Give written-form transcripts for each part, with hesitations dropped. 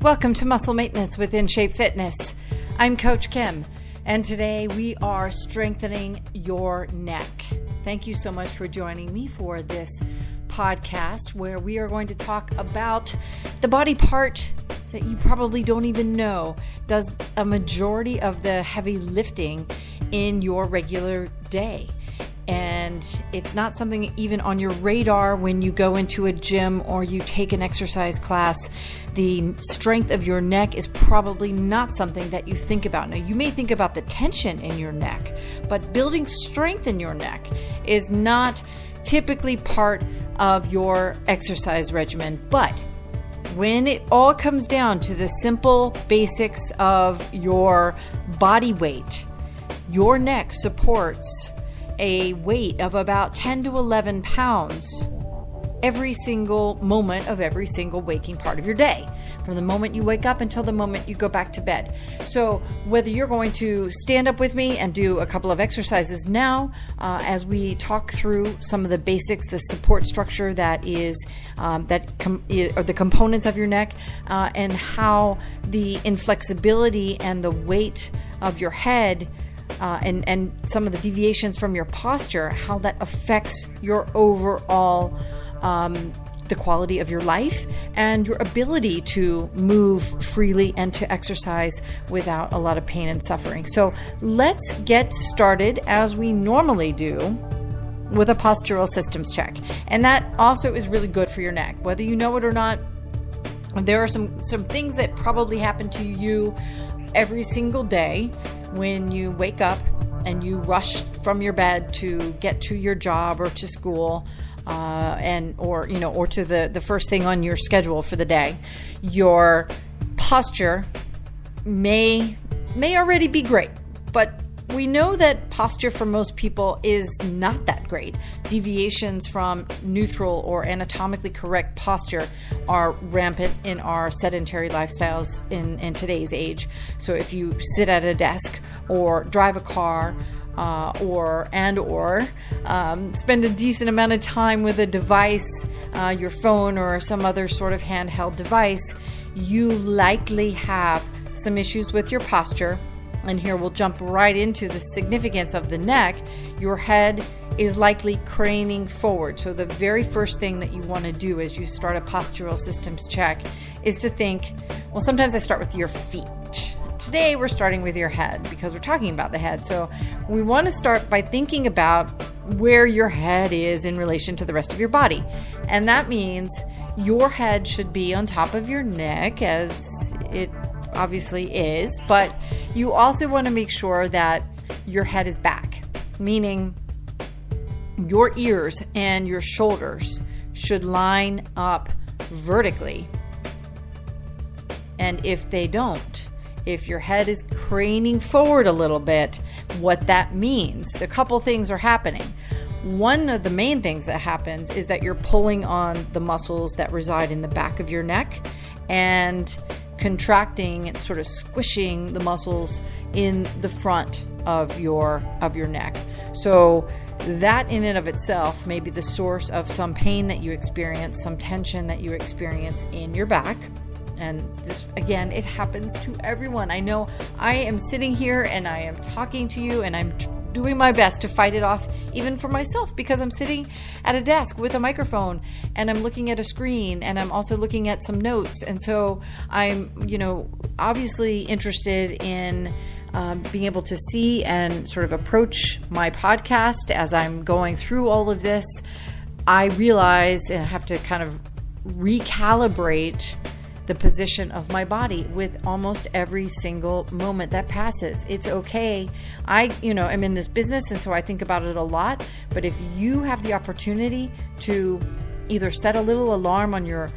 Welcome to Muscle Maintenance with In Shape Fitness. I'm Coach Kim, and today we are strengthening your neck. Thank you so much for joining me for this podcast where we are going to talk about the body part that you probably don't even know does a majority of the heavy lifting in your regular day. And it's not something even on your radar when you go into a gym or you take an exercise class. The strength of your neck is probably not something that you think about. Now, you may think about the tension in your neck, but building strength in your neck is not typically part of your exercise regimen. But when it all comes down to the simple basics of your body weight, your neck supports a weight of about 10 to 11 pounds every single moment of every single waking part of your day, from the moment you wake up until the moment you go back to bed. So whether you're going to stand up with me and do a couple of exercises now as we talk through some of the basics, the support structure that is or the components of your neck, and how the inflexibility and the weight of your head and some of the deviations from your posture, how that affects your overall, the quality of your life and your ability to move freely and to exercise without a lot of pain and suffering. So let's get started as we normally do with a postural systems check. And that also is really good for your neck. Whether you know it or not, there are some things that probably happen to you every single day when you wake up and you rush from your bed to get to your job or to school, or to the first thing on your schedule for the day. Your posture may already be great, but we know that posture for most people is not that great. Deviations from neutral or anatomically correct posture are rampant in our sedentary lifestyles in today's age. So if you sit at a desk or drive a car or spend a decent amount of time with a device, your phone or some other sort of handheld device, you likely have some issues with your posture. And here we'll jump right into the significance of the neck. Your head is likely craning forward. So the very first thing that you want to do as you start a postural systems check is to think, well, sometimes I start with your feet. Today we're starting with your head because we're talking about the head. So we want to start by thinking about where your head is in relation to the rest of your body. And that means your head should be on top of your neck, as it obviously is, but you also want to make sure that your head is back, meaning your ears and your shoulders should line up vertically. And if they don't, if your head is craning forward a little bit, what that means, a couple things are happening. One of the main things that happens is that you're pulling on the muscles that reside in the back of your neck and contracting and sort of squishing the muscles in the front of your neck. So that in and of itself may be the source of some pain that you experience, some tension that you experience in your back. And this, again, it happens to everyone. I know I am sitting here and I am talking to you and I'm doing my best to fight it off, even for myself, because I'm sitting at a desk with a microphone and I'm looking at a screen and I'm also looking at some notes. And so I'm, obviously interested in being able to see and sort of approach my podcast as I'm going through all of this. I realize and I have to kind of recalibrate the position of my body with almost every single moment that passes. It's okay. I'm in this business, and so I think about it a lot. But if you have the opportunity to either set a little alarm on your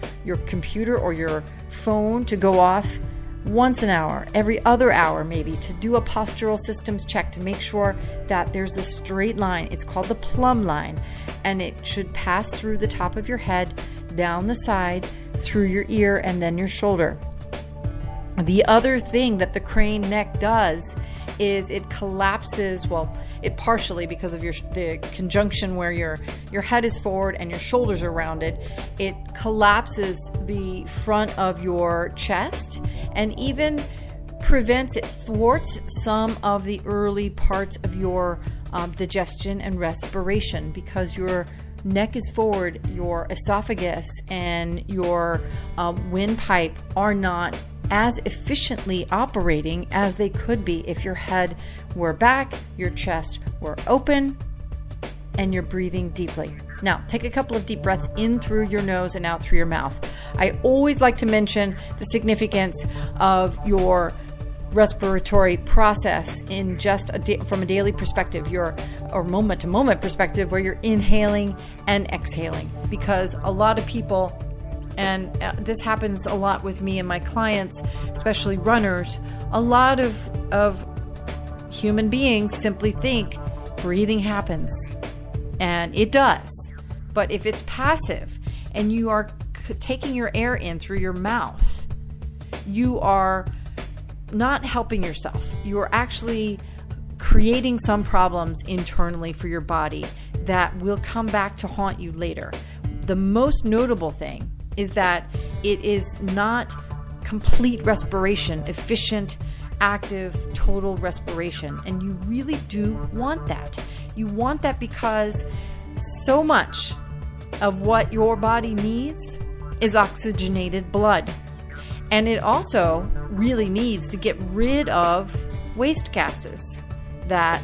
computer or your phone to go off once an hour, every other hour maybe, to do a postural systems check to make sure that there's a straight line. It's called the plumb line, and it should pass through the top of your head, down the side, through your ear, and then your shoulder. The other thing that the crane neck does is it collapses, it partially, because of the conjunction where your head is forward and your shoulders are rounded, it collapses the front of your chest and even thwarts some of the early parts of your digestion and respiration, because your neck is forward, your esophagus and your windpipe are not as efficiently operating as they could be if your head were back, your chest were open, and you're breathing deeply. Now, take a couple of deep breaths in through your nose and out through your mouth. I always like to mention the significance of your respiratory process in just from a daily perspective, or moment-to-moment perspective, where you're inhaling and exhaling, because a lot of people, and this happens a lot with me and my clients, especially runners, a lot of human beings simply think breathing happens, and it does. But if it's passive and you are taking your air in through your mouth, you are not helping yourself. You are actually creating some problems internally for your body that will come back to haunt you later. The most notable thing is that it is not complete respiration, efficient, active, total respiration. And you really do want that. You want that because so much of what your body needs is oxygenated blood. And it also really needs to get rid of waste gases that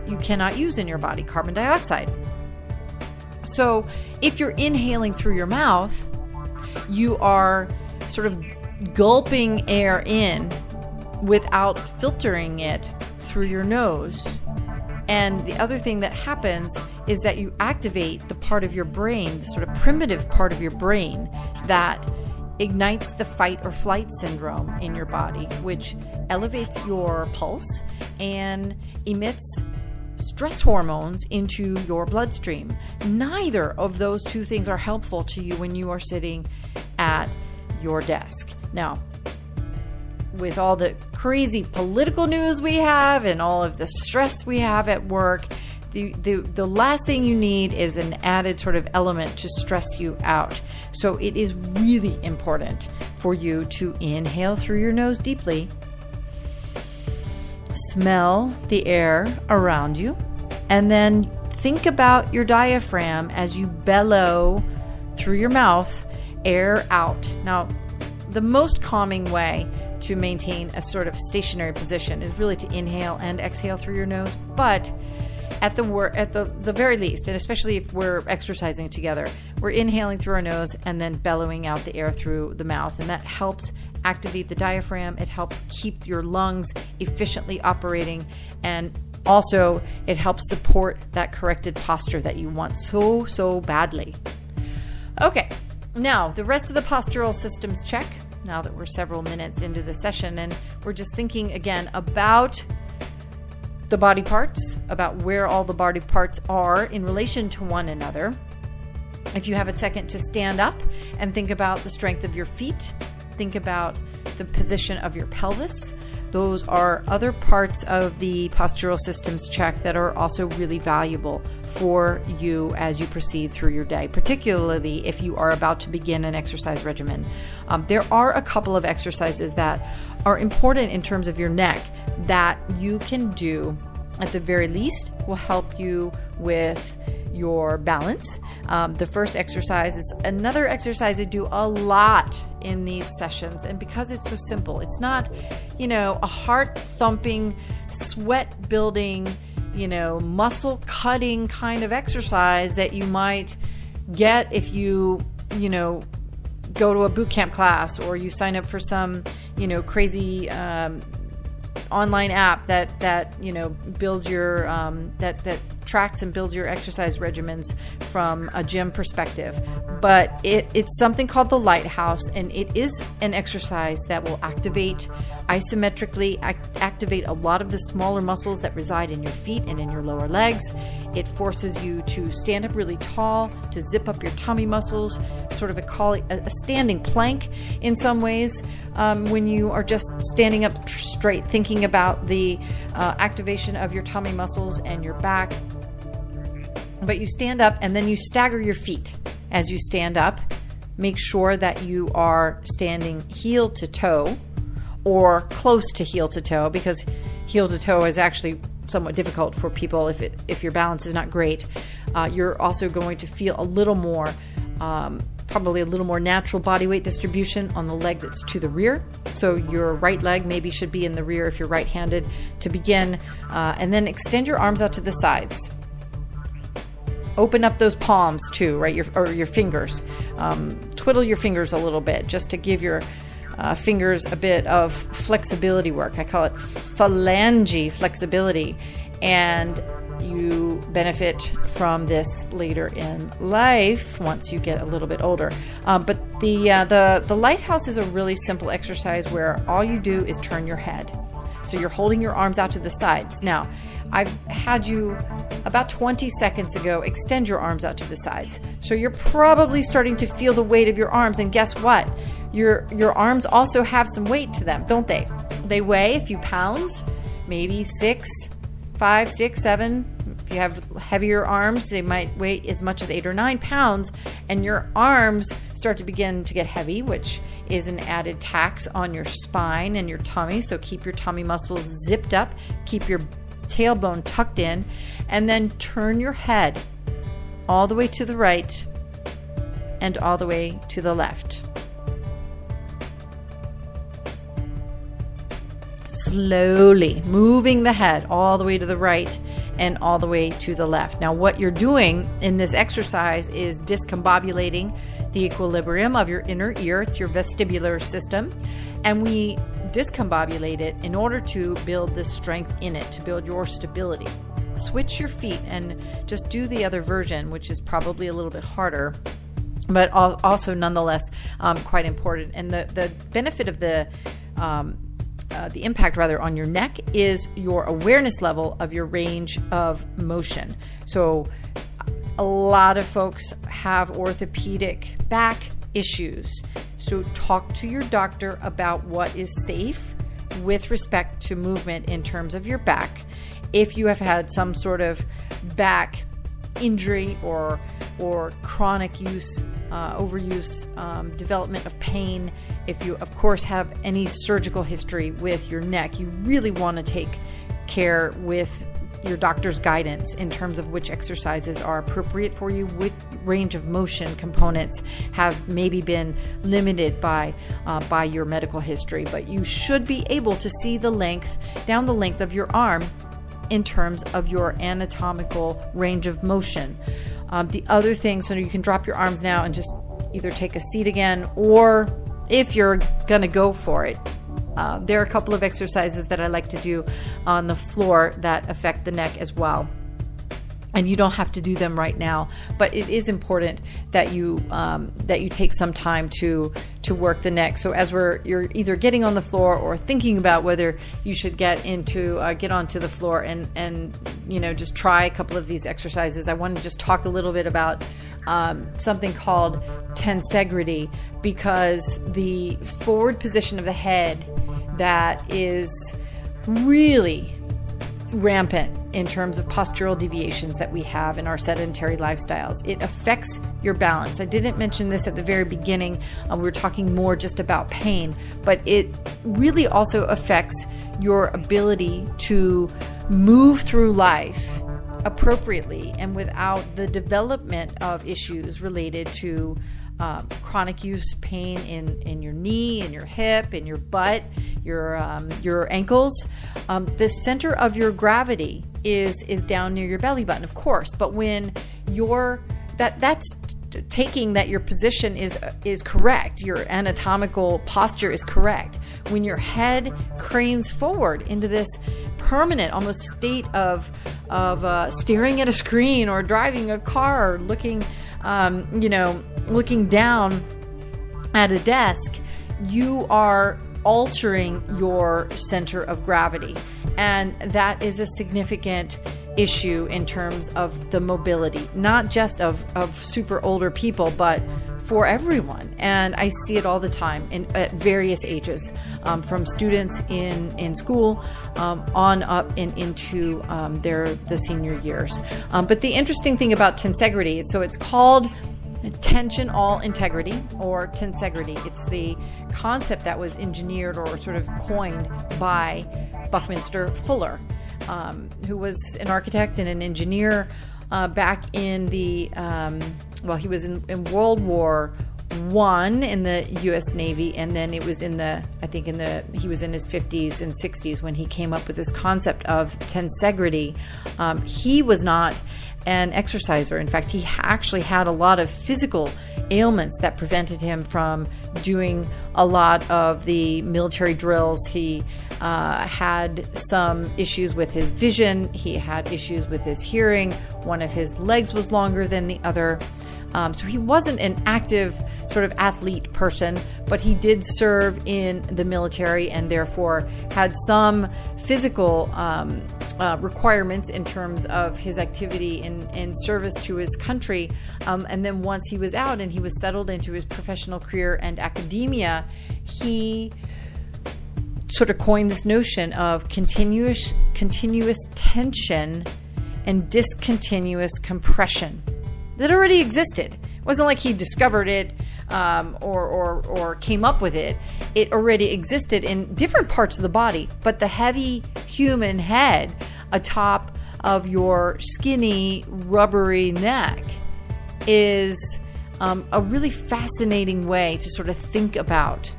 you cannot use in your body, carbon dioxide. So if you're inhaling through your mouth, you are sort of gulping air in without filtering it through your nose. And the other thing that happens is that you activate the part of your brain, the sort of primitive part of your brain that ignites the fight or flight syndrome in your body, which elevates your pulse and emits stress hormones into your bloodstream. Neither of those two things are helpful to you when you are sitting at your desk. Now, with all the crazy political news we have and all of the stress we have at work, the last thing you need is an added sort of element to stress you out. So it is really important for you to inhale through your nose deeply, smell the air around you, and then think about your diaphragm as you bellow through your mouth, air out. Now, the most calming way to maintain a sort of stationary position is really to inhale and exhale through your nose, but at the very least, and especially if we're exercising together, we're inhaling through our nose and then bellowing out the air through the mouth. And that helps activate the diaphragm. It helps keep your lungs efficiently operating. And also, it helps support that corrected posture that you want so badly. Okay, now the rest of the postural systems check, now that we're several minutes into the session, and we're just thinking again about the body parts, about where all the body parts are in relation to one another. If you have a second to stand up and think about the strength of your feet, think about the position of your pelvis. Those are other parts of the postural systems check that are also really valuable for you as you proceed through your day, particularly if you are about to begin an exercise regimen. There are a couple of exercises that are important in terms of your neck that you can do, at the very least, will help you with your balance. The first exercise is another exercise I do a lot in these sessions, and because it's so simple, it's not, a heart-thumping, sweat-building, muscle-cutting kind of exercise that you might get if you, go to a boot camp class, or you sign up for some, crazy online app that builds your that tracks and builds your exercise regimens from a gym perspective. But it's something called the Lighthouse, and it is an exercise that will isometrically activate a lot of the smaller muscles that reside in your feet and in your lower legs. It forces you to stand up really tall, to zip up your tummy muscles, sort of a standing plank in some ways, when you are just standing up straight, thinking about the activation of your tummy muscles and your back. But you stand up and then you stagger your feet as you stand up. Make sure that you are standing heel to toe or close to heel to toe, because heel to toe is actually somewhat difficult for people if your balance is not great. You're also going to feel a little more, probably a little more natural body weight distribution on the leg that's to the rear. So your right leg maybe should be in the rear if you're right-handed to begin, and then extend your arms out to the sides. Open up those palms too, right? Your fingers. Twiddle your fingers a little bit just to give your fingers a bit of flexibility work. I call it phalange flexibility, and you benefit from this later in life once you get a little bit older. But the Lighthouse is a really simple exercise where all you do is turn your head. So you're holding your arms out to the sides. Now, I've had you about 20 seconds ago extend your arms out to the sides. So you're probably starting to feel the weight of your arms. And guess what? Your arms also have some weight to them, don't they? They weigh a few pounds, maybe 5, 6, 7. If you have heavier arms, they might weigh as much as 8 or 9 pounds. And your arms start to begin to get heavy, which is an added tax on your spine and your tummy. So keep your tummy muscles zipped up, keep your tailbone tucked in, and then turn your head all the way to the right and all the way to the left. Slowly moving the head all the way to the right and all the way to the left. Now, what you're doing in this exercise is discombobulating the equilibrium of your inner ear. It's your vestibular system. And we discombobulate it in order to build this strength in it, to build your stability. Switch your feet and just do the other version, which is probably a little bit harder, but also nonetheless quite important. And the benefit of the impact rather on your neck is your awareness level of your range of motion. So a lot of folks have orthopedic back issues. So talk to your doctor about what is safe with respect to movement in terms of your back. If you have had some sort of back injury or chronic overuse, development of pain, if you, of course, have any surgical history with your neck, you really want to take care with your doctor's guidance in terms of which exercises are appropriate for you, which range of motion components have maybe been limited by your medical history. But you should be able to see the length of your arm in terms of your anatomical range of motion. The other thing, so you can drop your arms now and just either take a seat again, or if you're going to go for it, there are a couple of exercises that I like to do on the floor that affect the neck as well. And you don't have to do them right now, but it is important that you take some time to work the neck. So as you're either getting on the floor or thinking about whether you should get onto the floor and just try a couple of these exercises, I want to just talk a little bit about something called tensegrity, because the forward position of the head that is really rampant in terms of postural deviations that we have in our sedentary lifestyles. It affects your balance. I didn't mention this at the very beginning. We were talking more just about pain, but it really also affects your ability to move through life appropriately and without the development of issues related to chronic use pain in your knee, in your hip, in your butt, your ankles. The center of your gravity is down near your belly button, of course. But when that's taking that your position is correct, your anatomical posture is correct. When your head cranes forward into this permanent, almost state of staring at a screen or driving a car, or looking down at a desk, you are altering your center of gravity. And that is a significant issue in terms of the mobility, not just of super older people, but for everyone. And I see it all the time at various ages, from students in school on up and into the senior years. But the interesting thing about tensegrity, so it's called tension-all integrity, or tensegrity. It's the concept that was engineered or sort of coined by Buckminster Fuller, who was an architect and an engineer back in the, he was in World War I in the U.S. Navy, and then it was he was in his 50s and 60s when he came up with this concept of tensegrity. He was not an exerciser. In fact, he actually had a lot of physical ailments that prevented him from doing a lot of the military drills. He had some issues with his vision. He had issues with his hearing. One of his legs was longer than the other. So he wasn't an active sort of athlete person, but he did serve in the military and therefore had some physical requirements in terms of his activity in service to his country. And then once he was out and he was settled into his professional career and academia, he sort of coined this notion of continuous tension and discontinuous compression that already existed. It wasn't like he discovered it or came up with it. It already existed in different parts of the body, but the heavy human head atop of your skinny, rubbery neck is a really fascinating way to sort of think about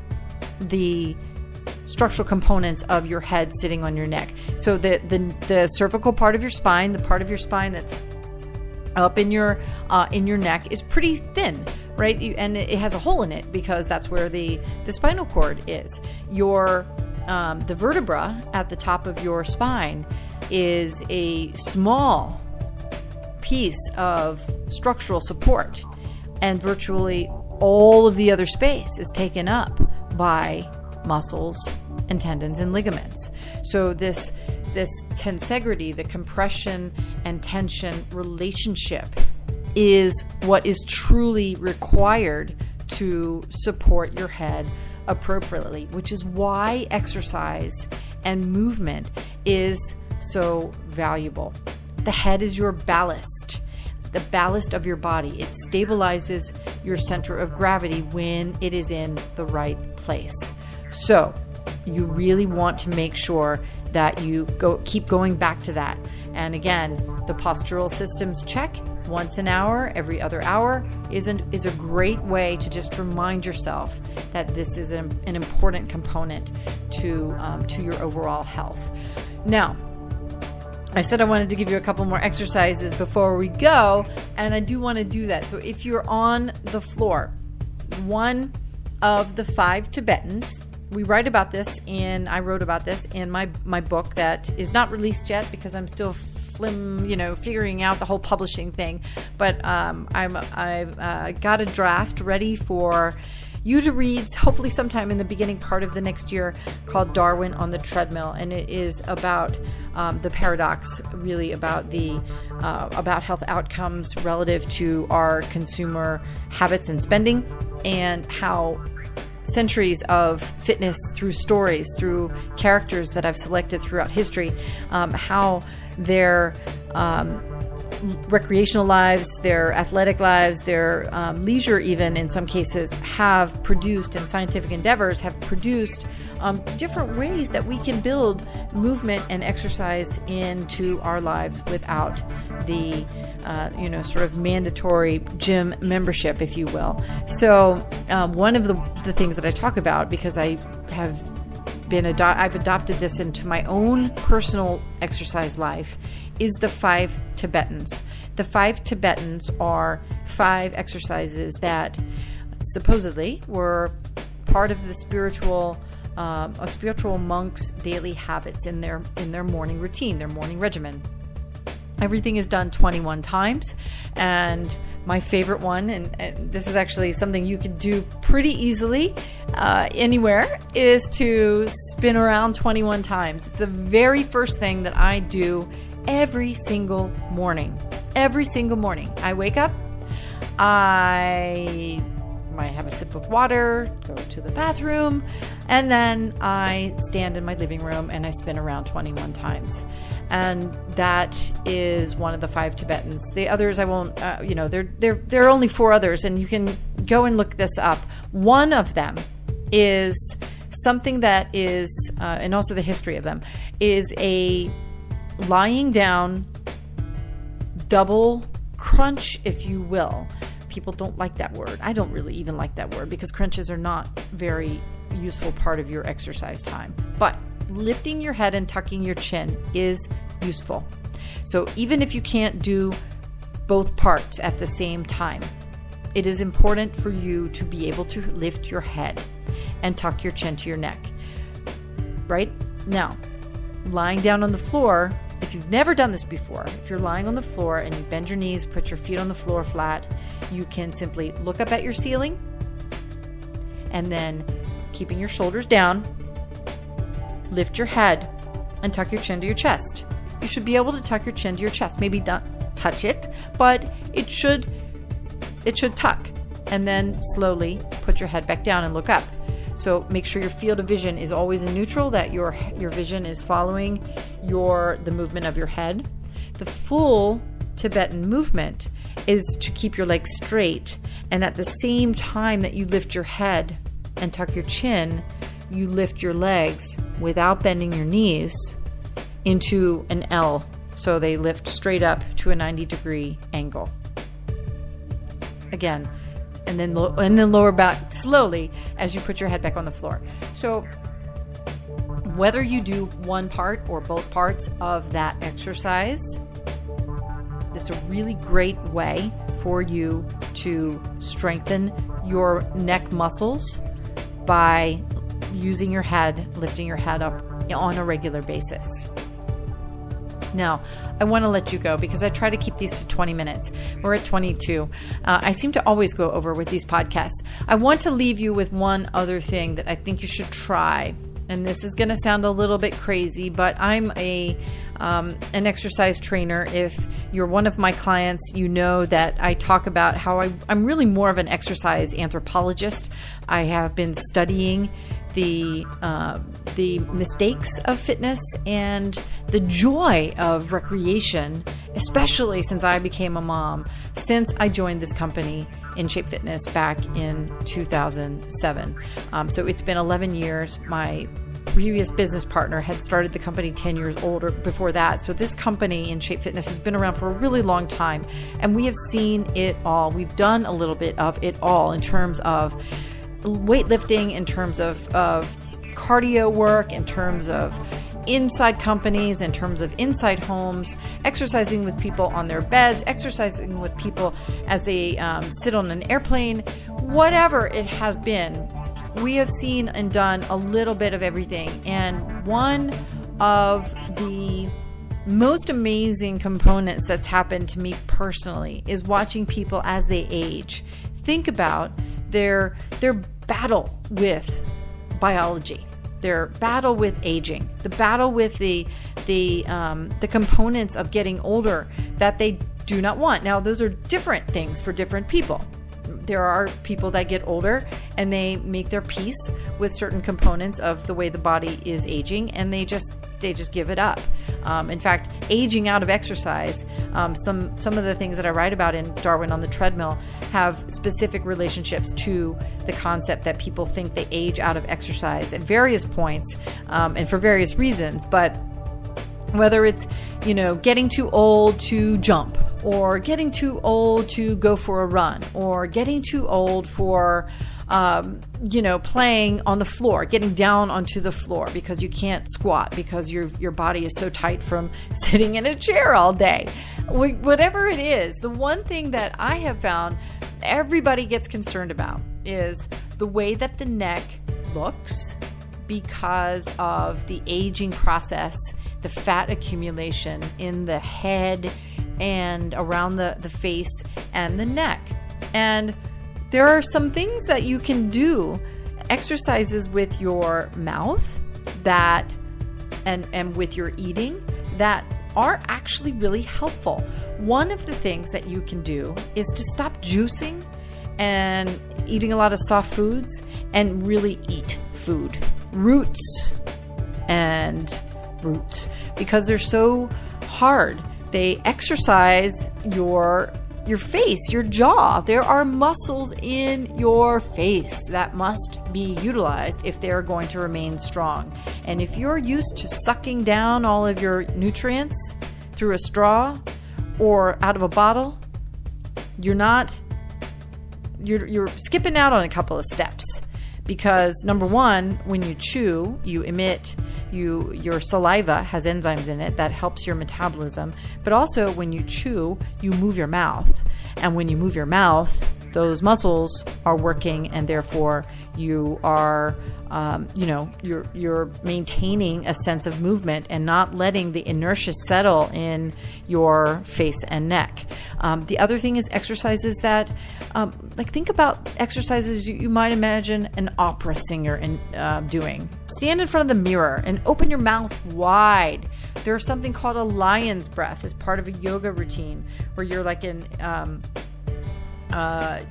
the structural components of your head sitting on your neck. So the cervical part of your spine, the part of your spine that's up in your neck, is pretty thin, right? And it has a hole in it because that's where the spinal cord is. The vertebra at the top of your spine is a small piece of structural support, and virtually all of the other space is taken up by muscles and tendons and ligaments. So this tensegrity, the compression and tension relationship, is what is truly required to support your head appropriately, which is why exercise and movement is so valuable. The head is your ballast, the ballast of your body. It stabilizes your center of gravity when it is in the right place. So you really want to make sure that you keep going back to that. And again, the postural systems check once an hour, every other hour is a great way to just remind yourself that this is an important component to your overall health. Now, I said I wanted to give you a couple more exercises before we go, and I do want to do that. So if you're on the floor, one of the 5 Tibetans, I wrote about this in my book that is not released yet because I'm still figuring out the whole publishing thing. But I've got a draft ready for you to read, hopefully sometime in the beginning part of the next year, called Darwin on the Treadmill, and it is about the paradox, really about about health outcomes relative to our consumer habits and spending, and how centuries of fitness through stories, through characters that I've selected throughout history, how their recreational lives, their athletic lives, their leisure even in some cases have produced, and scientific endeavors have produced different ways that we can build movement and exercise into our lives without the sort of mandatory gym membership, if you will. So one of the things that I talk about, because I've adopted this into my own personal exercise life, is the 5 Tibetans. The 5 Tibetans are 5 exercises that supposedly were part of the spiritual monk's daily habits in their morning routine, their morning regimen. Everything is done 21 times. And my favorite one, and this is actually something you can do pretty easily anywhere, is to spin around 21 times. It's the very first thing that I do every single morning. Every single morning. I wake up, I might have a sip of water, go to the bathroom, and then I stand in my living room and I spin around 21 times. And that is one of the 5 Tibetans. The others I won't, there are only 4 others, and you can go and look this up. One of them is something that is, and also the history of them, is a lying down double crunch, if you will. People don't like that word. I don't really even like that word because crunches are not very useful part of your exercise time. But lifting your head and tucking your chin is useful. So even if you can't do both parts at the same time, it is important for you to be able to lift your head and tuck your chin to your neck. Right? Now, lying down on the floor, if you've never done this before, if you're lying on the floor and you bend your knees, put your feet on the floor flat, you can simply look up at your ceiling and then, keeping your shoulders down, lift your head and tuck your chin to your chest. You should be able to tuck your chin to your chest. Maybe not touch it, but it should tuck. And then slowly put your head back down and look up. So make sure your field of vision is always in neutral, that your vision is following the movement of your head. The full Tibetan movement is to keep your legs straight, and at the same time that you lift your head and tuck your chin, you lift your legs without bending your knees into an L. So they lift straight up to a 90-degree angle. Again, and then lower back slowly as you put your head back on the floor. So whether you do one part or both parts of that exercise, it's a really great way for you to strengthen your neck muscles by using your head, lifting your head up on a regular basis. Now, I want to let you go because I try to keep these to 20 minutes. We're at 22. I seem to always go over with these podcasts. I want to leave you with one other thing that I think you should try. And this is going to sound a little bit crazy, but I'm an exercise trainer. If you're one of my clients, you know that I talk about how I'm really more of an exercise anthropologist. I have been studying the mistakes of fitness and the joy of recreation, especially since I became a mom, since I joined this company in Shape Fitness back in 2007. So it's been 11 years. My previous business partner had started the company 10 years older before that. So this company in Shape Fitness has been around for a really long time, and we have seen it all. We've done a little bit of it all in terms of weightlifting, in terms of cardio work, in terms of inside companies, in terms of inside homes, exercising with people on their beds, exercising with people as they sit on an airplane, whatever it has been. We have seen and done a little bit of everything. And one of the most amazing components that's happened to me personally is watching people as they age. Think about their battle with biology, their battle with aging, the battle with the components of getting older that they do not want. Now, those are different things for different people. There are people that get older and they make their peace with certain components of the way the body is aging, and they just give it up. In fact, aging out of exercise, some of the things that I write about in Darwin on the Treadmill have specific relationships to the concept that people think they age out of exercise at various points and for various reasons. But whether it's, getting too old to jump, or getting too old to go for a run, or getting too old for, playing on the floor, getting down onto the floor because you can't squat because your body is so tight from sitting in a chair all day. Whatever it is, the one thing that I have found everybody gets concerned about is the way that the neck looks because of the aging process, the fat accumulation in the head and around the face and the neck. And there are some things that you can do, exercises with your mouth that and with your eating that are actually really helpful. One of the things that you can do is to stop juicing and eating a lot of soft foods and really eat food, roots, because they're so hard. They exercise your face, your jaw. There are muscles in your face that must be utilized if they're going to remain strong. And if you're used to sucking down all of your nutrients through a straw or out of a bottle, you're skipping out on a couple of steps. Because number one, when you chew, you emit, your saliva has enzymes in it that helps your metabolism. But also when you chew, you move your mouth. And when you move your mouth, those muscles are working, and therefore you are, you're maintaining a sense of movement and not letting the inertia settle in your face and neck. The other thing is exercises that, think about exercises you might imagine an opera singer doing. Stand in front of the mirror and open your mouth wide. There's something called a lion's breath as part of a yoga routine where you're like in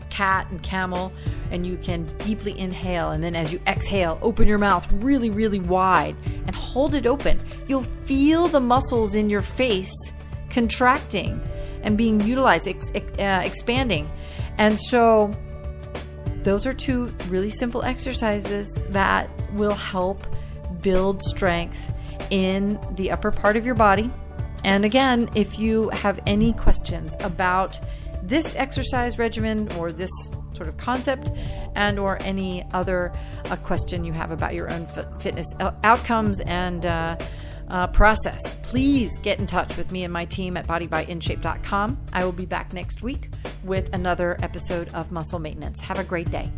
cat and camel, and you can deeply inhale, and then as you exhale, open your mouth really, really wide and hold it open. You'll feel the muscles in your face contracting and being utilized, expanding. And so those are two really simple exercises that will help build strength in the upper part of your body. And again, if you have any questions about this exercise regimen or this sort of concept, and or any other question you have about your own fitness outcomes and process, please get in touch with me and my team at bodybyInShape.com. I will be back next week with another episode of Muscle Maintenance. Have a great day.